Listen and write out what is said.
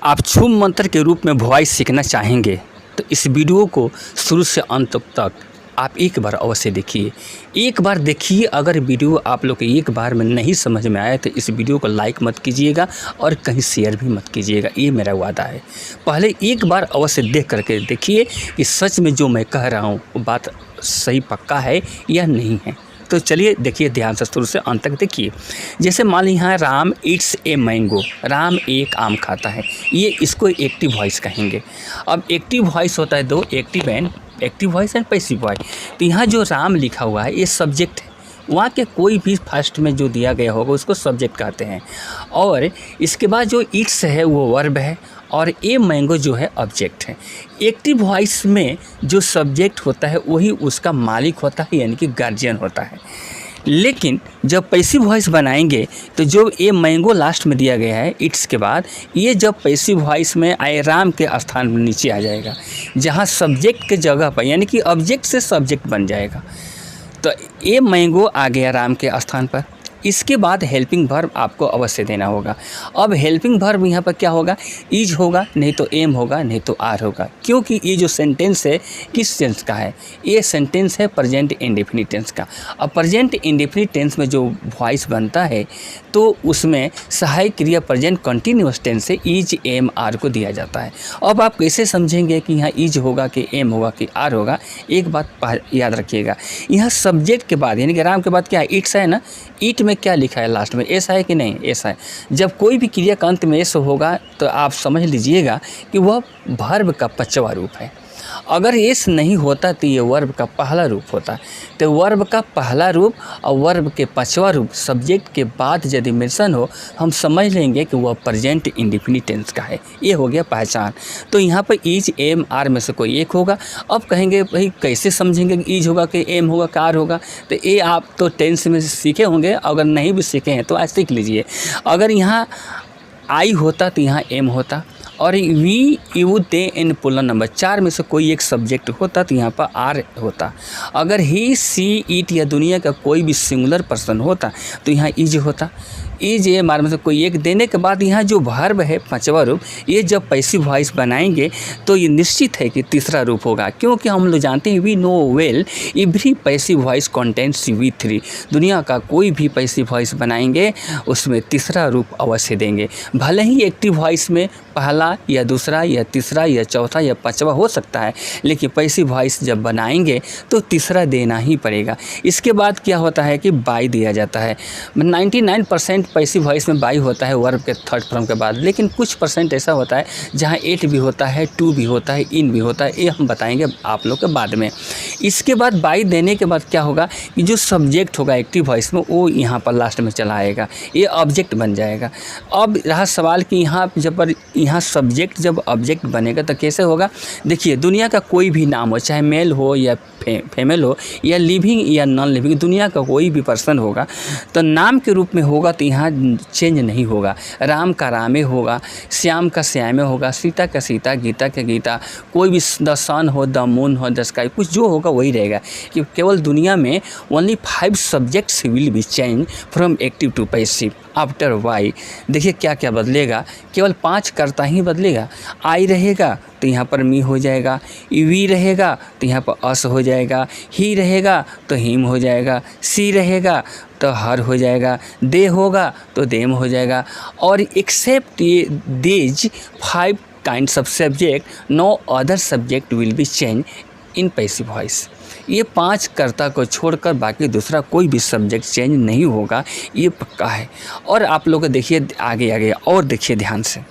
आप छू मंत्र के रूप में वॉइस सीखना चाहेंगे तो इस वीडियो को शुरू से अंत तक आप एक बार अवश्य देखिए। एक बार देखिए, अगर वीडियो आप लोग के एक बार में नहीं समझ में आया तो इस वीडियो को लाइक मत कीजिएगा और कहीं शेयर भी मत कीजिएगा, ये मेरा वादा है। पहले एक बार अवश्य देख करके देखिए कि सच में जो मैं कह रहा हूँ वो बात सही पक्का है या नहीं है। तो चलिए देखिए, ध्यान से शुरू से अंत तक देखिए। जैसे मान लीजिए यहाँ Ram eats a mango, Ram एक आम खाता है, ये इसको एक्टिव वॉइस कहेंगे। अब एक्टिव वॉइस होता है दो, active voice and passive voice. तो यहाँ जो राम लिखा हुआ है ये सब्जेक्ट है, वहाँ के कोई भी फर्स्ट में जो दिया गया होगा उसको सब्जेक्ट कहते हैं, और इसके बाद जो ईट्स है वो वर्ब है और ए मैंगो जो है ऑब्जेक्ट है। एक्टिव वॉइस में जो सब्जेक्ट होता है वही उसका मालिक होता है, यानी कि गार्जियन होता है। लेकिन जब पैसिव वॉइस बनाएंगे तो जो ए मैंगो लास्ट में दिया गया है इट्स के बाद, ये जब पैसिव वॉइस में आए राम के स्थान में नीचे आ जाएगा, जहाँ सब्जेक्ट के जगह पर, यानी कि ऑब्जेक्ट से सब्जेक्ट बन जाएगा। तो ए मैंगो आ गया राम के स्थान पर। इसके बाद हेल्पिंग वर्ब आपको अवश्य देना होगा। अब हेल्पिंग वर्ब यहाँ पर क्या होगा, इज होगा, नहीं तो एम होगा, नहीं तो आर होगा, क्योंकि ये जो सेंटेंस है किस टेंस का है, ये सेंटेंस है प्रेजेंट इंडेफिनिट टेंस का। अब प्रेजेंट इंडेफिनिट टेंस में जो वॉइस बनता है तो उसमें सहायक क्रिया प्रेजेंट कंटिन्यूअस टेंस से इज एम आर को दिया जाता है। अब आप कैसे समझेंगे कि यहाँ इज होगा कि एम होगा कि आर होगा, एक बात याद रखिएगा, यहाँ सब्जेक्ट के बाद यानी कि राम के बाद क्या है, इट्स है ना, ईट में क्या लिखा है लास्ट में, ऐसा है कि नहीं, ऐसा है। जब कोई भी क्रिया का अंत में ऐसा होगा तो आप समझ लीजिएगा कि वह वर्ब का पांचवा रूप है। अगर एस नहीं होता तो ये वर्ब का पहला रूप होता। तो वर्ब का पहला रूप और वर्ब के पांचवा रूप सब्जेक्ट के बाद यदि मेंशन हो, हम समझ लेंगे कि वह प्रेजेंट इंडेफिनिट टेंस का है। ये हो गया पहचान। तो यहाँ पर इज एम आर में से कोई एक होगा। अब कहेंगे भाई कैसे समझेंगे कि इज होगा कि एम होगा कि आर होगा, तो ये आप तो टेंस में सीखे होंगे, अगर नहीं भी सीखे हैं तो आज सीख लीजिए। अगर यहाँ आई होता तो यहाँ एम होता, और we you they in plural number चार में से कोई एक सब्जेक्ट होता तो यहाँ पर आर होता। अगर ही सी इट या दुनिया का कोई भी सिंगुलर पर्सन होता तो यहाँ इज होता। इज ए मार में से कोई एक देने के बाद यहाँ जो वर्ब है पांचवा रूप, ये जब पैसिव वॉइस बनाएंगे तो ये निश्चित है कि तीसरा रूप होगा, क्योंकि हम लोग जानते हैं we know well every passive voice contents V three. दुनिया का कोई भी पैसिव वॉइस बनाएंगे उसमें तीसरा रूप अवश्य देंगे। भले ही एक्टिव वॉइस में पहला या दूसरा या तीसरा या चौथा या पांचवा हो सकता है, लेकिन पैसिव वॉइस जब बनाएंगे तो तीसरा देना ही पड़ेगा। इसके बाद क्या होता है कि बाई दिया जाता है। 99% पैसिव वॉइस में बाई होता है वर्ब के थर्ड फॉर्म के बाद, लेकिन कुछ परसेंट ऐसा होता है जहाँ एट भी होता है, टू भी होता है, इन भी होता है, ये हम बताएंगे आप लोग के बाद में। इसके बाद बाई देने के बाद क्या होगा कि जो सब्जेक्ट होगा एक्टिव वॉइस में वो यहाँ पर लास्ट में चला आएगा, ये ऑब्जेक्ट बन जाएगा। अब रहा सवाल कि यहाँ सब्जेक्ट जब ऑब्जेक्ट बनेगा तो कैसे होगा। देखिए, दुनिया का कोई भी नाम हो, चाहे मेल हो या फीमेल हो या लिविंग या नॉन लिविंग, दुनिया का कोई भी पर्सन होगा तो नाम के रूप में होगा तो यहाँ चेंज नहीं होगा। राम का रामे होगा, श्याम का श्यामे होगा, सीता का सीता, गीता का गीता, कोई भी द सन हो, द मून हो, द स्काई, कुछ जो होगा वही रहेगा। कि केवल दुनिया में only 5 subjects will be change from active to passive after by. देखिए क्या क्या बदलेगा, केवल 5 कर्ता ही बदलेगा। आई रहेगा तो यहाँ पर मी हो जाएगा, वी रहेगा तो यहाँ पर अस हो जाएगा, ही रहेगा तो हिम हो जाएगा, सी रहेगा तो हर हो जाएगा, दे होगा तो देम हो जाएगा। और except these 5 kinds of subject no other subject will be change in passive voice. ये 5 कर्ता को छोड़कर बाकी दूसरा कोई भी सब्जेक्ट चेंज नहीं होगा, ये पक्का है। और आप लोग देखिए आगे और देखिए ध्यान से।